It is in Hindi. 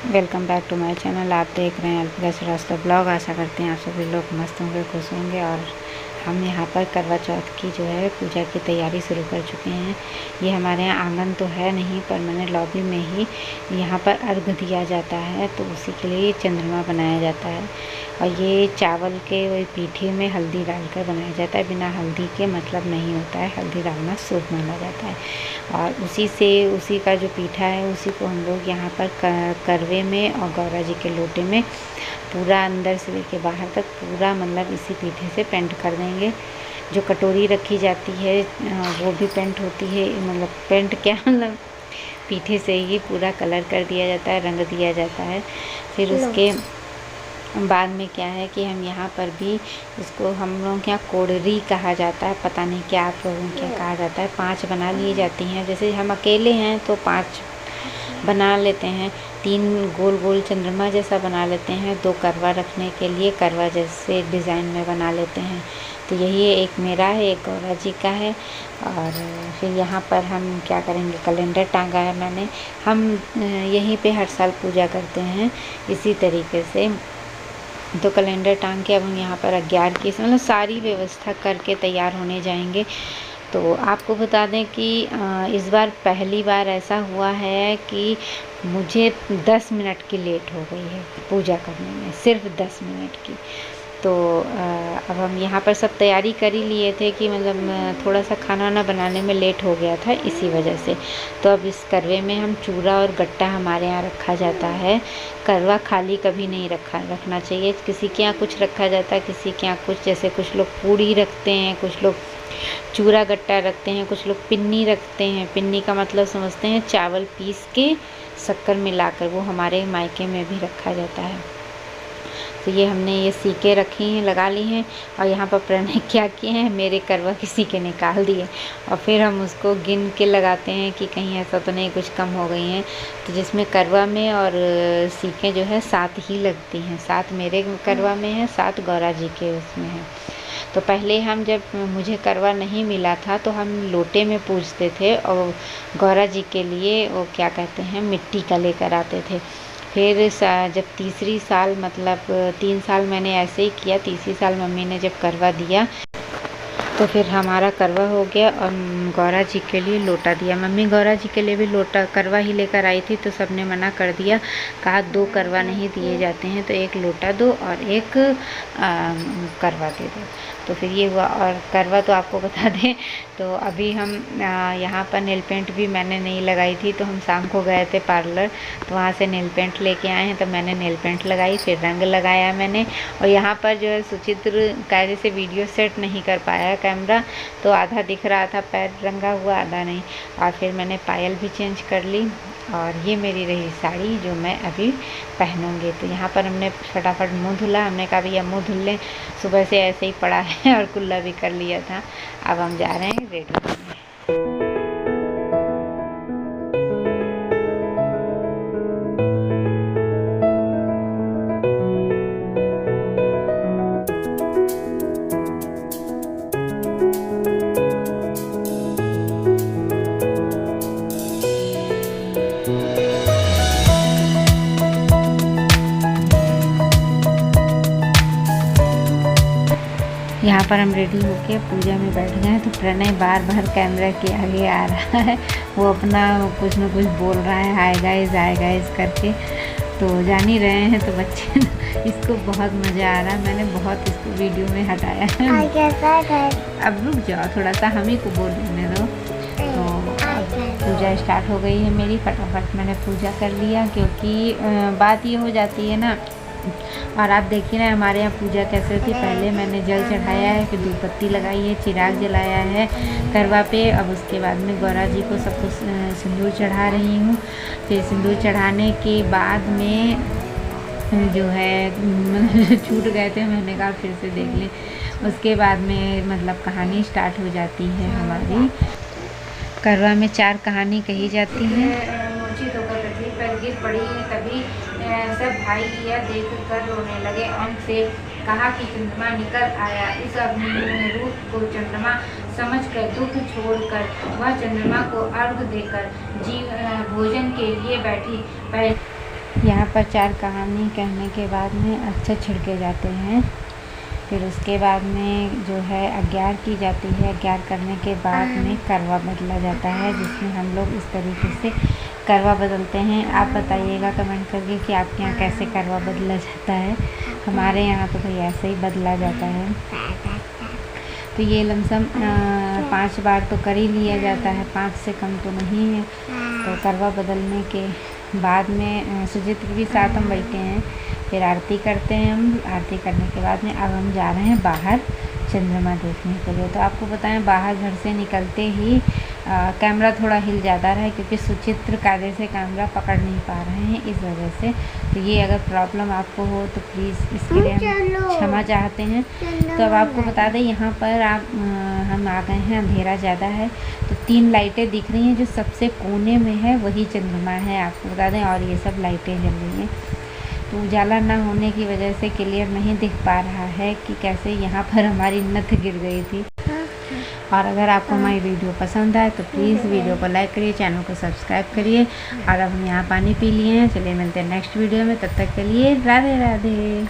Welcome back to my channel. आप देख रहे हैं अलविदा श्रीवास्तव ब्लॉग। आशा करते हैं आप सभी लोग मस्त होंगे, खुश होंगे। और हम यहाँ पर करवा चौथ की जो है पूजा की तैयारी शुरू कर चुके हैं। ये हमारे यहाँ आंगन तो है नहीं, पर मैंने लॉबी में ही यहाँ पर अर्घ दिया जाता है, तो उसी के लिए चंद्रमा बनाया जाता है। और ये चावल के वही पीठे में हल्दी डालकर बनाया जाता है। बिना हल्दी के मतलब नहीं होता है, हल्दी डालना शुभ माना जाता है। और उसी का जो पीठा है उसी को हम लोग यहाँ पर करवे में और गौरा जी के लोटे में पूरा अंदर से लेके बाहर तक पूरा मतलब इसी पीठे से पेंट कर देंगे। जो कटोरी रखी जाती है वो भी पेंट होती है, मतलब पेंट क्या मतलब पीठे से ही पूरा कलर कर दिया जाता है, रंग दिया जाता है। फिर उसके बाद में क्या है कि हम यहाँ पर भी इसको हम लोगों के यहाँ कोडरी कहा जाता है, पता नहीं क्या आप लोगों के यहाँ कहा जाता है। 5 बना ली जाती हैं, जैसे हम अकेले हैं तो 5 बना लेते हैं। 3 गोल गोल चंद्रमा जैसा बना लेते हैं, 2 करवा रखने के लिए करवा जैसे डिज़ाइन में बना लेते हैं। तो यही एक मेरा है, एक गौरा जी का है। और फिर यहाँ पर हम क्या करेंगे, कैलेंडर टांगा है मैंने। हम यहीं पे हर साल पूजा करते हैं इसी तरीके से। तो कैलेंडर टांग के अब हम यहाँ पर 11 की मतलब सारी व्यवस्था करके तैयार होने जाएंगे। तो आपको बता दें कि इस बार पहली बार ऐसा हुआ है कि मुझे 10 मिनट की लेट हो गई है पूजा करने में, सिर्फ 10 मिनट की। तो अब हम यहाँ पर सब तैयारी कर ही लिए थे कि मतलब थोड़ा सा खाना वाना बनाने में लेट हो गया था इसी वजह से। तो अब इस करवे में हम चूरा और गट्टा हमारे यहाँ रखा जाता है। करवा खाली कभी नहीं रखना चाहिए। किसी के यहाँ कुछ रखा जाता है, किसी के यहाँ कुछ, जैसे कुछ लोग पूड़ी रखते हैं, कुछ लोग चूरा गट्टा रखते हैं, कुछ लोग पिन्नी रखते हैं। पिन्नी का मतलब समझते हैं चावल पीस के शक्कर मिलाकर, वो हमारे मायके में भी रखा जाता है। तो ये हमने ये सीके रखी हैं, लगा ली हैं। और यहाँ पर प्रणय क्या किए हैं, मेरे करवा की सीके निकाल दिए और फिर हम उसको गिन के लगाते हैं कि कहीं ऐसा तो नहीं कुछ कम हो गई हैं। तो जिसमें करवा में और सीके जो है 7 ही लगती हैं। 7 मेरे करवा में है, 7 गौरा जी के उसमें है। तो पहले हम जब मुझे करवा नहीं मिला था तो हम लोटे में पूजते थे, और गौरा जी के लिए वो क्या कहते हैं मिट्टी का लेकर आते थे। फिर जब तीसरी साल मतलब 3 साल मैंने ऐसे ही किया, तीसरी साल मम्मी ने जब करवा दिया तो फिर हमारा करवा हो गया और गौरा जी के लिए लोटा दिया। मम्मी गौरा जी के लिए भी लोटा करवा ही लेकर आई थी, तो सबने मना कर दिया, कहा 2 करवा नहीं दिए जाते हैं, तो 1 लोटा दो और 1 करवा दे दो। तो फिर ये हुआ। और करवा तो आपको बता दें, तो अभी हम यहाँ पर नेल पेंट भी मैंने नहीं लगाई थी, तो हम शाम को गए थे पार्लर, तो वहाँ से नेल पेंट लेके आए हैं। तो मैंने नेल पेंट लगाई, फिर रंग लगाया मैंने। और यहाँ पर जो है सुचित्र कायदे से वीडियो सेट नहीं कर पाया कैमरा, तो आधा दिख रहा था पैर रंगा हुआ, आधा नहीं। और फिर मैंने पायल भी चेंज कर ली। और ये मेरी रही साड़ी जो मैं अभी पहनूंगी। तो यहाँ पर हमने फटाफट मुँह धुला। हमने कहा भैया मुँह धुल लें, सुबह से ऐसे ही पड़ा है और कुल्ला भी कर लिया था। अब हम जा रहे हैं रेडी होने। यहाँ पर हम रेडी होके पूजा में बैठ गए हैं। तो प्रणय बार बार कैमरा के आगे आ रहा है, वो अपना कुछ न कुछ बोल रहा है, हाय गाइस करके। तो जान ही रहे हैं, तो बच्चे इसको बहुत मज़ा आ रहा है। मैंने बहुत इसको वीडियो में हटाया है। अब रुक जाओ थोड़ा सा, हम ही को बोल लेने दो। तो पूजा स्टार्ट हो गई है मेरी। फटाफट मैंने पूजा कर लिया, क्योंकि बात ये हो जाती है ना। और आप देखिए ना हमारे यहाँ पूजा कैसे होती है। पहले मैंने जल चढ़ाया है, फिर धूपबत्ती लगाई है, चिराग जलाया है करवा पे। अब उसके बाद में गौरा जी को सब कुछ सिंदूर चढ़ा रही हूँ। फिर सिंदूर चढ़ाने के बाद में जो है छूट गए थे, मैंने कहा फिर से देख लें। उसके बाद में मतलब कहानी स्टार्ट हो जाती है हमारी। करवा में 4 कहानी कही जाती है। मूर्छित होकर पृथ्वी पर गिर पड़ी, तभी सब भाई यह देख कर रोने लगे। अंत से कहा कि चंद्रमा निकल आया। इस अग्नि रूप को चंद्रमा समझकर दुख छोड़कर वह चंद्रमा को अर्घ देकर भोजन के लिए बैठी। यहाँ पर 4 कहानी कहने के बाद में अक्षत छिड़के जाते हैं। फिर उसके बाद में जो है अज्ञार की जाती है। अज्ञार करने के बाद में करवा बदला जाता है, जिसमें हम लोग इस तरीके से करवा बदलते हैं। आप बताइएगा कमेंट करके कि आपके यहाँ कैसे करवा बदला जाता है। हमारे यहाँ तो भाई ऐसे ही बदला जाता है। तो ये लमसम 5 बार तो कर ही लिया जाता है, 5 से कम तो नहीं है। तो करवा बदलने के बाद में सुचित्र के साथ हम बैठे हैं, फिर आरती करते हैं हम। आरती करने के बाद में अब हम जा रहे हैं बाहर चंद्रमा देखने के लिए। तो आपको बताएं, बाहर घर से निकलते ही कैमरा थोड़ा हिल जाता रहा, क्योंकि सुचित्र कायदे से कैमरा पकड़ नहीं पा रहे हैं, इस वजह से। तो ये अगर प्रॉब्लम आपको हो तो प्लीज़ इसके लिए हम क्षमा चाहते हैं। तो अब आपको बता दें, यहाँ पर हम आ गए हैं, अंधेरा ज़्यादा है। तो 3 लाइटें दिख रही हैं, जो सबसे कोने में है वही चंद्रमा है, आपको बता दें। और ये सब लाइटें जल रही हैं। तो उजाला ना होने की वजह से क्लियर नहीं दिख पा रहा है कि कैसे यहाँ पर हमारी नथ गिर गई थी। और अगर आपको हमारी वीडियो पसंद आए तो प्लीज़ वीडियो को लाइक करिए, चैनल को सब्सक्राइब करिए। और अब हम यहाँ पानी पी लिए हैं। चलिए मिलते हैं नेक्स्ट वीडियो में, तब तक के लिए राधे राधे।